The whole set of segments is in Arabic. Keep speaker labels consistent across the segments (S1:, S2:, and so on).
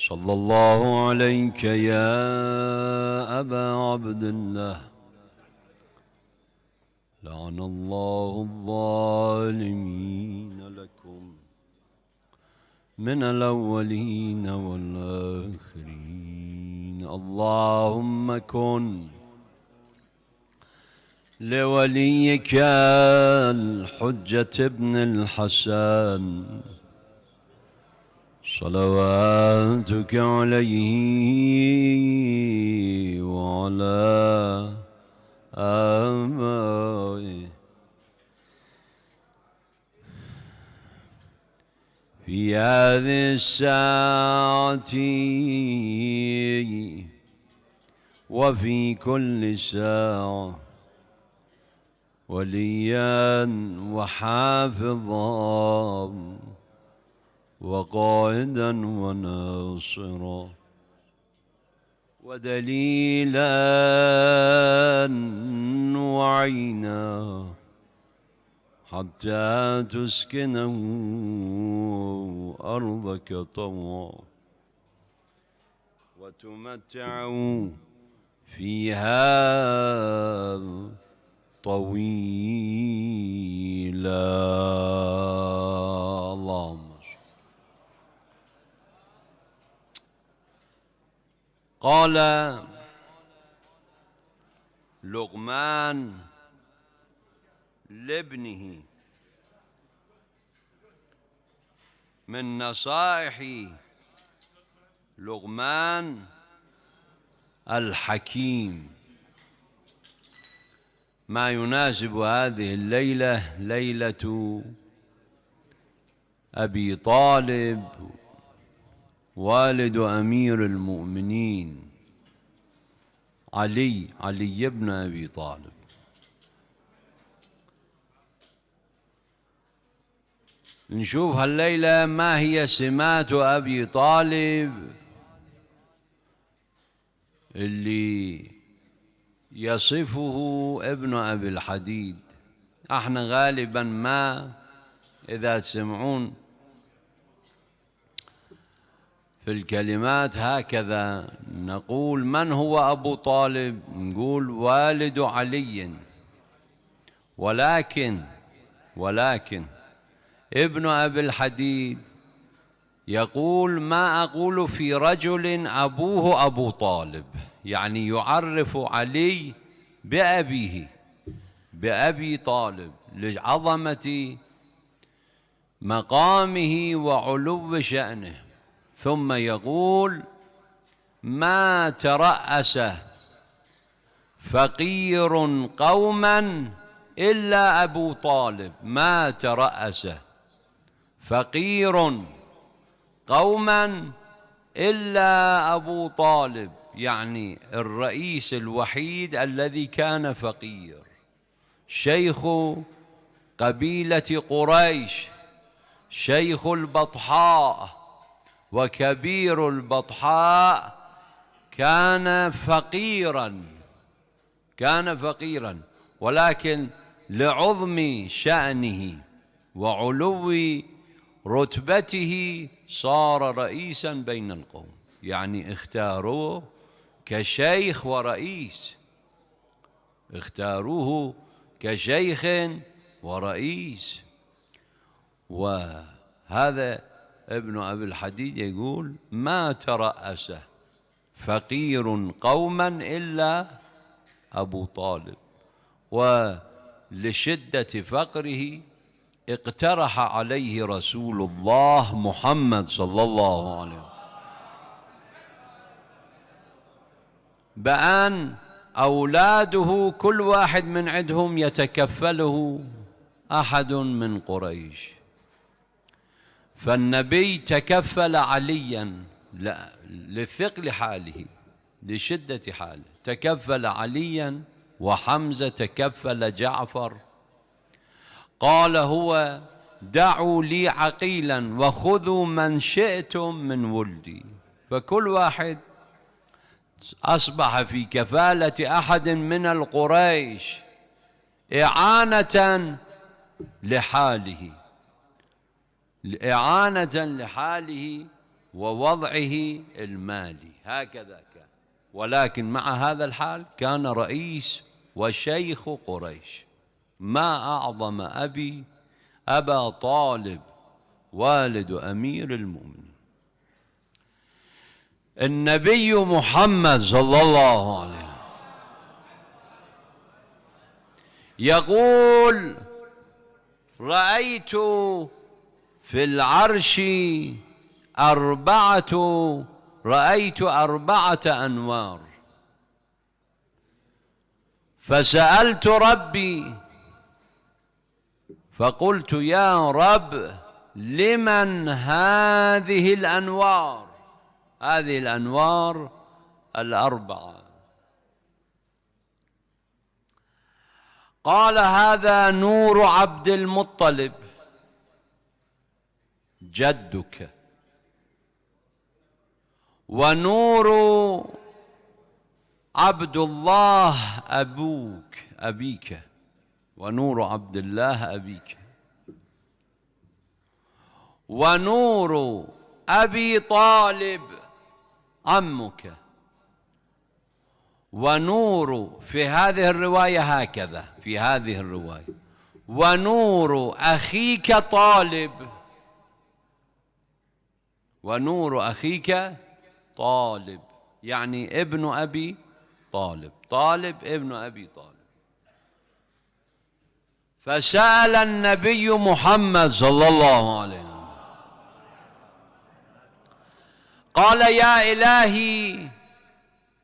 S1: صلى الله عليك يا أبا عبد الله، لعن الله الظالمين لكم من الأولين والآخرين. اللهم كن لوليك الحجة ابن الحسن صلواتك عليه وعلى آبائه في هذه الساعة وفي كل ساعة وليا وحافظا وقائدا وناصرا ودليلا وعينا حتى تسكنه أرضك طوعا وتمتعه فيها طويلا. اللهم قال لقمان لابنه من نصائح لقمان الحكيم ما يناسب هذه الليلة، ليلة أبي طالب والد أمير المؤمنين علي بن أبي طالب. نشوف هالليلة ما هي سمات أبي طالب اللي يصفه ابن أبي الحديد. احنا غالبا ما إذا تسمعون في الكلمات هكذا نقول من هو أبو طالب، نقول والد علي، ولكن ابن أبي الحديد يقول ما أقول في رجل أبوه أبو طالب، يعني يعرف علي بأبيه بأبي طالب لعظمة مقامه وعلو شأنه. ثم يقول ما ترأس فقير قوما إلا أبو طالب، ما ترأس فقير قوما إلا أبو طالب، يعني الرئيس الوحيد الذي كان فقير، شيخ قبيلة قريش، شيخ البطحاء وكبير البطحاء، كان فقيرا ولكن لعظم شأنه وعلو رتبته صار رئيسا بين القوم، يعني اختاروه كشيخ ورئيس، اختاروه كشيخ ورئيس. وهذا ابن أبي الحديد يقول ما ترأس فقير قوما إلا أبو طالب، ولشدة فقره اقترح عليه رسول الله محمد صلى الله عليه وسلم بأن أولاده كل واحد من عندهم يتكفله أحد من قريش. فالنبي تكفل عليا لثقل حاله لشدة حاله، تكفل عليا، وحمزة تكفل جعفر. قال هو دعوا لي عقيلا وخذوا من شئتم من ولدي، فكل واحد أصبح في كفالة أحد من القريش إعانة لحاله ووضعه المالي، هكذا كان. ولكن مع هذا الحال كان رئيس وشيخ قريش. ما أعظم أبا طالب والد أمير المؤمنين. النبي محمد صلى الله عليه وسلم يقول: رأيت في العرش رأيت 4 أنوار، فسألت ربي فقلت: يا رب، لمن هذه الأنوار؟ هذه الأنوار 4. قال: هذا نور عبد المطلب جدك، ونور عبد الله أبيك، ونور عبد الله أبيك، ونور أبي طالب عمك، ونور في هذه الرواية هكذا، في هذه الرواية: ونور أخيك طالب، ونور أخيك طالب، يعني ابن أبي طالب، ابن أبي طالب. فسأل النبي محمد صلى الله عليه وسلم قال: يا إلهي،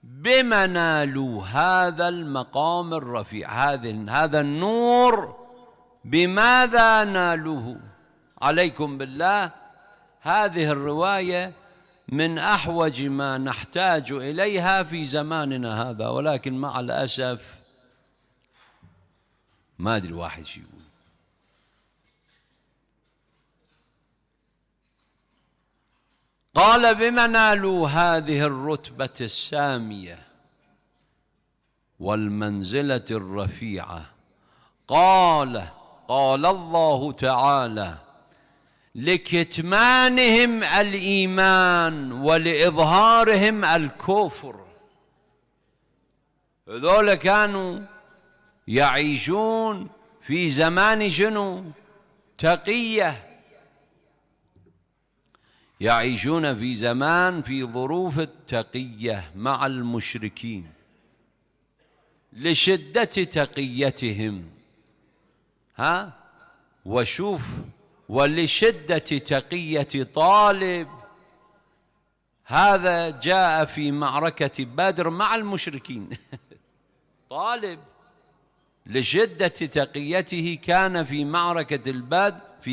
S1: بم نالوا هذا المقام الرفيع، هذا النور، بماذا نالوه؟ عليكم بالله، هذه الرواية من أحوج ما نحتاج إليها في زماننا هذا، ولكن مع الأسف ما أدري واحد شو يقول. قال: بما نالوا هذه الرتبة السامية والمنزلة الرفيعة؟ قال الله تعالى: لكتمانهم الإيمان ولإظهارهم الكفر. هذول كانوا يعيشون في زمان شنو؟ تقية، يعيشون في زمان في ظروف التقية مع المشركين لشدة تقيتهم. وشوف، ولشدة تقية طالب، هذا جاء في معركة بدر مع المشركين طالب لشدة تقيته كان في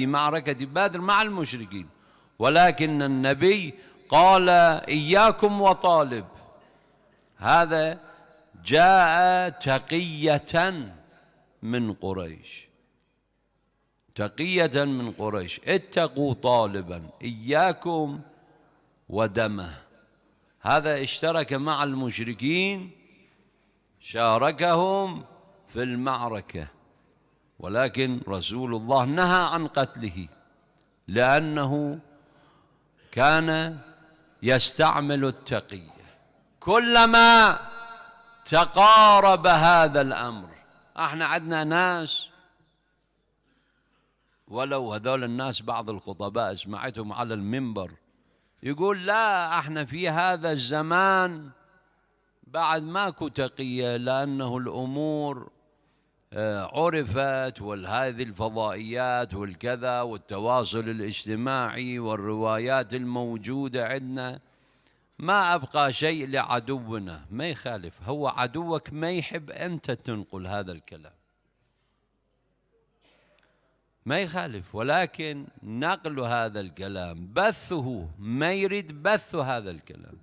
S1: معركة بدر مع المشركين، ولكن النبي قال: إياكم وطالب. هذا جاء تقية من قريش، تقية من قريش: اتقوا طالبا، إياكم ودمه. هذا اشترك مع المشركين، شاركهم في المعركة، ولكن رسول الله نهى عن قتله لأنه كان يستعمل التقية. كلما تقارب هذا الأمر، احنا عندنا ناس، ولو هذول الناس بعض الخطباء سمعتهم على المنبر يقول: لا، احنا في هذا الزمان بعد ماكو تقية، لأنه الأمور عرفت، وهذه الفضائيات والكذا والتواصل الاجتماعي والروايات الموجودة عندنا، ما أبقى شيء لعدونا. ما يخالف، هو عدوك ما يحب أنت تنقل هذا الكلام، ما يخالف، ولكن نقل هذا الكلام، بثه، ما يريد بث هذا الكلام.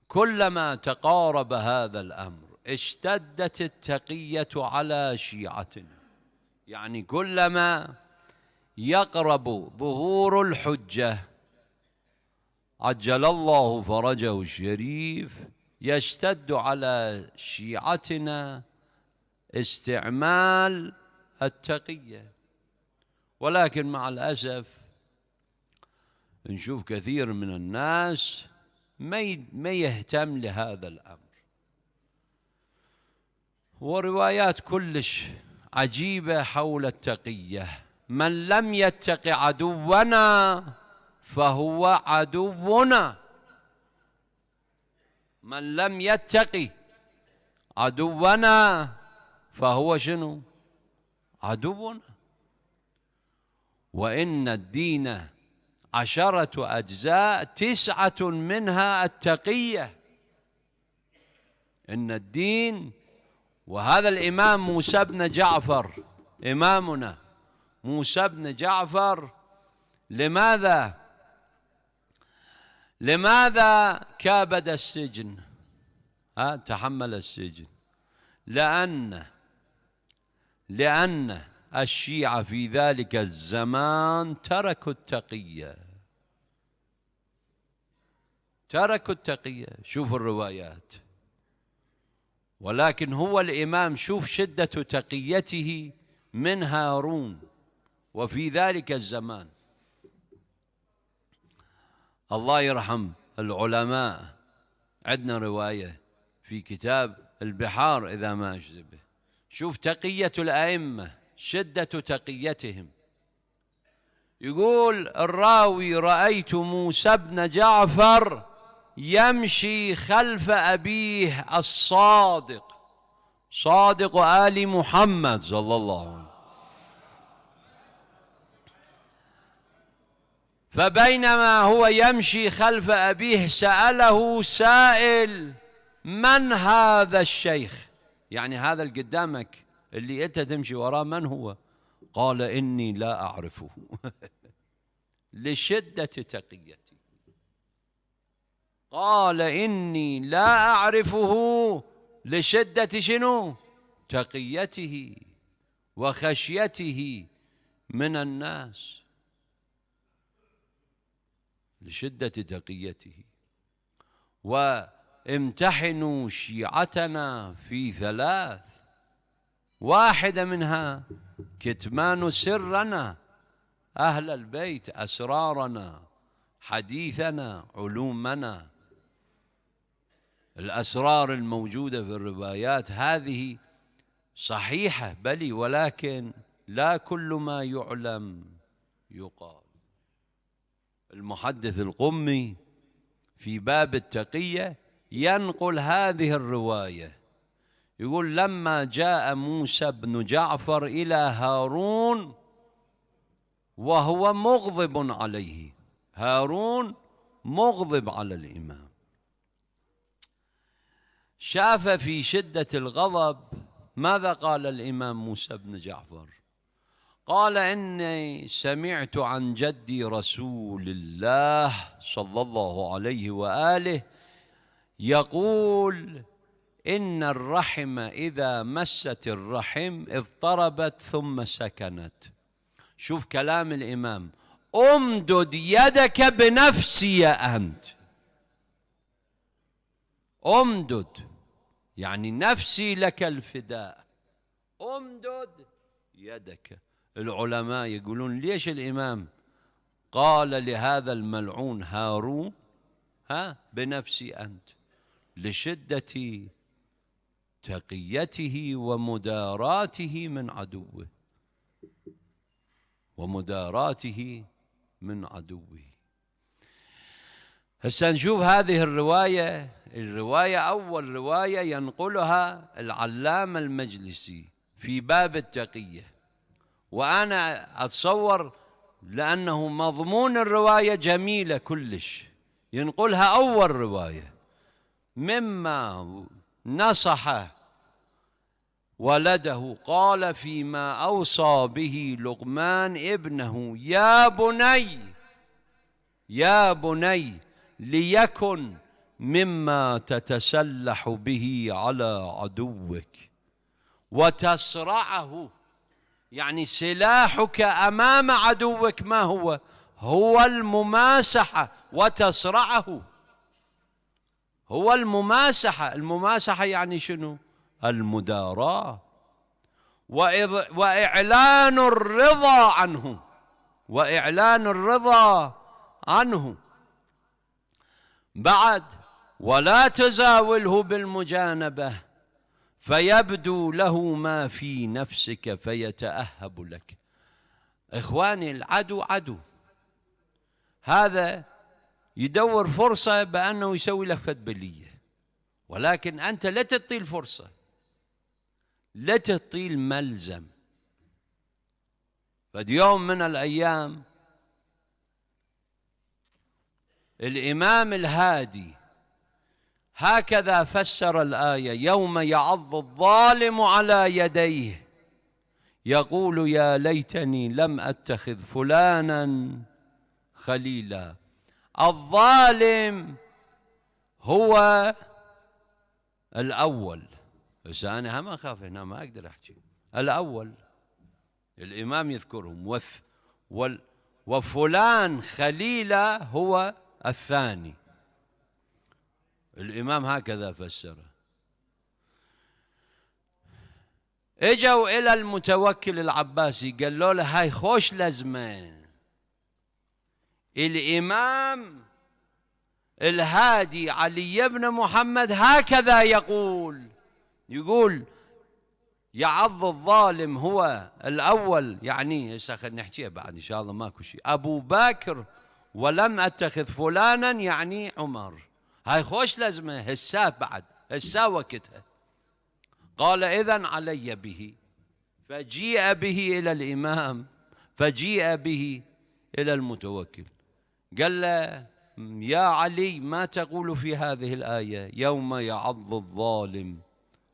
S1: كلما تقارب هذا الأمر اشتدت التقية على شيعتنا، يعني كلما يقرب ظهور الحجة عجل الله فرجه الشريف يشتد على شيعتنا استعمال التقية. ولكن مع الأسف نشوف كثير من الناس ما يهتم لهذا الأمر، وروايات كلش عجيبة حول التقية. من لم يتق عدونا فهو عدونا. من لم يتق عدونا فهو شنو؟ عدونا. وإن الدين 10 أجزاء 9 منها التقية. إن الدين، وهذا الإمام موسى بن جعفر، إمامنا موسى بن جعفر، لماذا كابد السجن؟ تحمل السجن لأن الشيعة في ذلك الزمان تركوا التقية. شوف الروايات. ولكن هو الإمام، شوف شدة تقيته من هارون وفي ذلك الزمان. الله يرحم العلماء، عندنا رواية في كتاب البحار إذا ما أشبه، شوف تقية الأئمة، شدة تقيتهم. يقول الراوي: رأيت موسى بن جعفر يمشي خلف أبيه الصادق، صادق آل محمد صلى الله عليه وسلم، فبينما هو يمشي خلف أبيه سأله سائل: من هذا الشيخ؟ يعني هذا اللي قدامك اللي أنت تمشي وراه من هو؟ قال: إني لا أعرفه. لشدة تقيته قال: إني لا أعرفه. لشدة شنو؟ تقيته وخشيته من الناس، لشدة تقيته. وامتحنوا شيعتنا في 3، واحدة منها كتمان سرنا، أهل البيت، أسرارنا، حديثنا، علومنا. الأسرار الموجودة في الروايات هذه صحيحة بلي، ولكن لا كل ما يعلم يقال. المحدث القمي في باب التقية ينقل هذه الرواية، يقول: لما جاء موسى بن جعفر إلى هارون وهو مغضب عليه، هارون مغضب على الإمام، شاف في شدة الغضب. ماذا قال الإمام موسى بن جعفر؟ قال: إني سمعت عن جدي رسول الله صلى الله عليه وآله يقول: إن الرحم إذا مست الرحم اضطربت ثم سكنت. شوف كلام الإمام: أمدد يدك بنفسي أنت. أمدد يعني نفسي لك الفداء، أمدد يدك. العلماء يقولون: ليش الإمام قال لهذا الملعون هارون بنفسي أنت؟ لشدة تقيته ومداراته من عدوه. هسه نشوف هذه الرواية أول رواية ينقلها العلامة المجلسي في باب التقية، وأنا أتصور لأنه مضمون الرواية جميلة كلش، ينقلها أول رواية مما نصح ولده. قال فيما أوصى به لقمان ابنه: يا بني ليكن مما تتسلح به على عدوك وتصرعه. يعني سلاحك أمام عدوك ما هو؟ هو المماسحة. وتصرعه هو المماسحة يعني شنو؟ المداراة وإعلان الرضا عنه، وإعلان الرضا عنه. بعد ولا تزاوله بالمجانبة فيبدو له ما في نفسك فيتأهب لك. إخواني، العدو عدو، هذا يدور فرصة بأنه يسوي لك فدبلية، ولكن أنت لا تعطي الفرصة، لا تعطي الملزم. فد يوم من الأيام الإمام الهادي هكذا فسر الآية: يوم يعض الظالم على يديه يقول يا ليتني لم أتخذ فلانا خليلا. الظالم هو الأول، بس أنا ما أخاف هنا، ما أقدر أحكي. الأول الإمام يذكرهم، وفلان خليلا هو الثاني. الإمام هكذا فسره. اجوا إلى المتوكل العباسي قالوا له هاي خوش لزمة، الإمام الهادي علي بن محمد هكذا يقول يعض الظالم هو الأول، يعني هسه خلينا نحكيها بعد إن شاء الله ماكو شيء، أبو بكر، ولم أتخذ فلانا يعني عمر. هاي خوش لازمة هسا، بعد هسا وقتها. قال إذن علي به، فجيء به إلى الإمام، فجيء به إلى المتوكل. قال له يا علي ما تقول في هذه الآية يوم يعض الظالم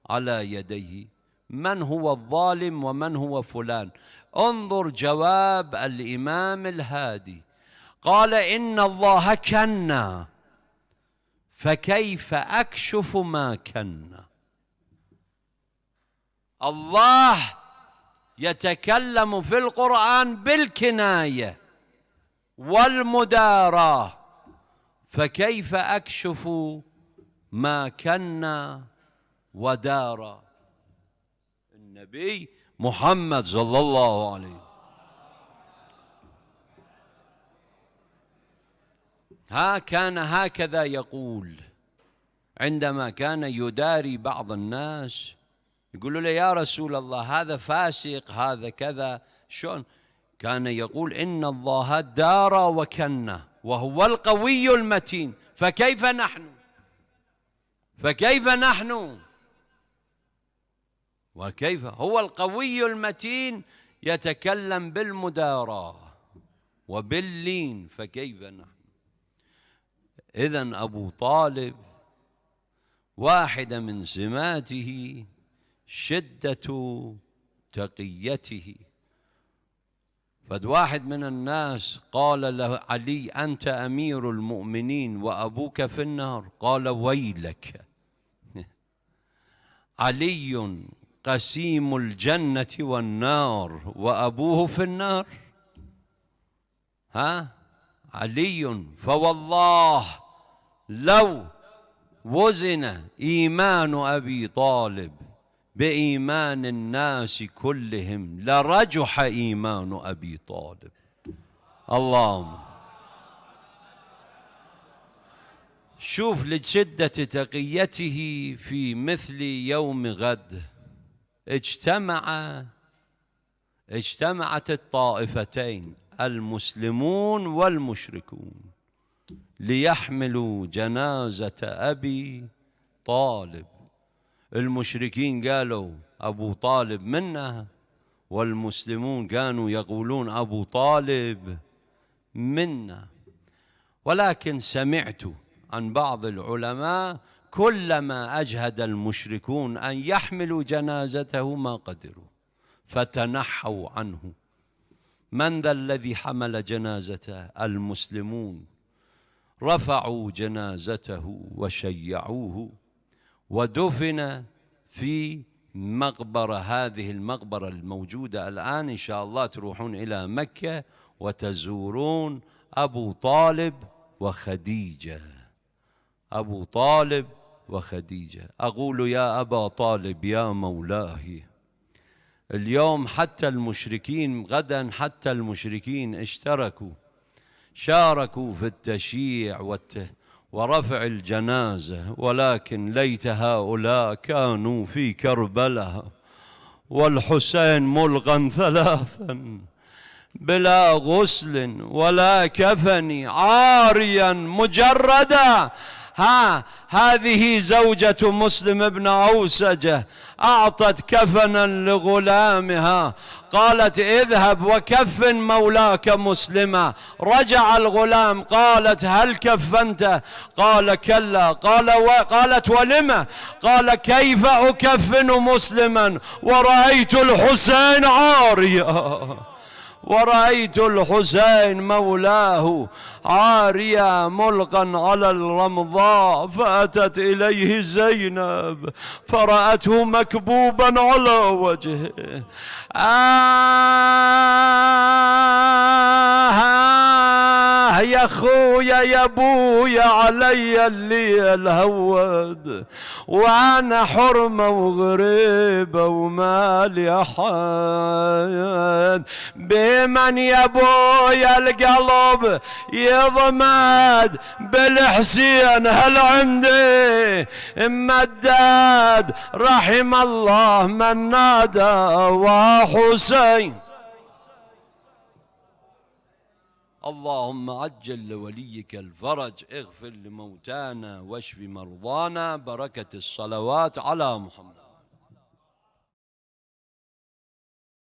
S1: على يديه؟ من هو الظالم ومن هو فلان؟ انظر جواب الإمام الهادي. قال إن الله كنا فكيف أكشف ما كنا. الله يتكلم في القرآن بالكناية والمداراة، فكيف أكشف ما كنا ودارا. النبي محمد صلى الله عليه وسلم كان هكذا يقول عندما كان يداري بعض الناس، يقولوا له يا رسول الله هذا فاسق، هذا كذا، شلون؟ كان يقول إن الله دار وكنا وهو القوي المتين، فكيف نحن وكيف هو القوي المتين يتكلم بالمداراة وباللين، فكيف نحن؟ إذن أبو طالب واحدة من سماته شدة تقيته. فد واحد من الناس قال له علي أنت أمير المؤمنين وأبوك في النار. قال ويلك، علي قسيم الجنة والنار وأبوه في النار. علي، فوالله لو وزن إيمان أبي طالب بإيمان الناس كلهم لرجح إيمان أبي طالب. اللهم شوف لشدة تقيته في مثل يوم غد اجتمعت الطائفتين المسلمون والمشركون ليحملوا جنازة أبي طالب. المشركين قالوا أبو طالب منا، والمسلمون كانوا يقولون أبو طالب منا. ولكن سمعت عن بعض العلماء كلما أجهد المشركون أن يحملوا جنازته ما قدروا فتنحوا عنه. من ذا الذي حمل جنازته؟ المسلمون. رفعوا جنازته وشيعوه ودفن في مقبرة، هذه المقبرة الموجودة الآن. إن شاء الله تروحون إلى مكة وتزورون أبو طالب وخديجة. أبو طالب وخديجة. أقول يا أبا طالب يا مولاي، اليوم حتى المشركين، غدا حتى المشركين اشتركوا شاركوا في التشييع ورفع الجنازة، ولكن ليت هؤلاء كانوا في كربلاء والحسين ملغى ثلاثا بلا غسل ولا كفن عاريا مجردا. هذه زوجة مسلم بن عوسجة أعطت كفنا لغلامها، قالت اذهب وكفن مولاك مسلما. رجع الغلام، قالت هل كفنته؟ قال كلا. قالت ولم؟ قال كيف أكفن مسلما ورأيت الحسين عاريا، ورأيت الحسين مولاه عاريا ملقا على الرمضاء. فأتت إليه زينب فرأته مكبوبا على وجهه. يا خويا يا بويا علي اللي الهود، وانا حرمة وغريبة ومالي احد. بمن يا بويا القلب يضمد بالحسين هل عندي مداد؟ رحم الله من نادى وحسين. اللهم عجل لوليك الفرج، اغفر لموتانا واشف مرضانا، بركة الصلوات على محمد.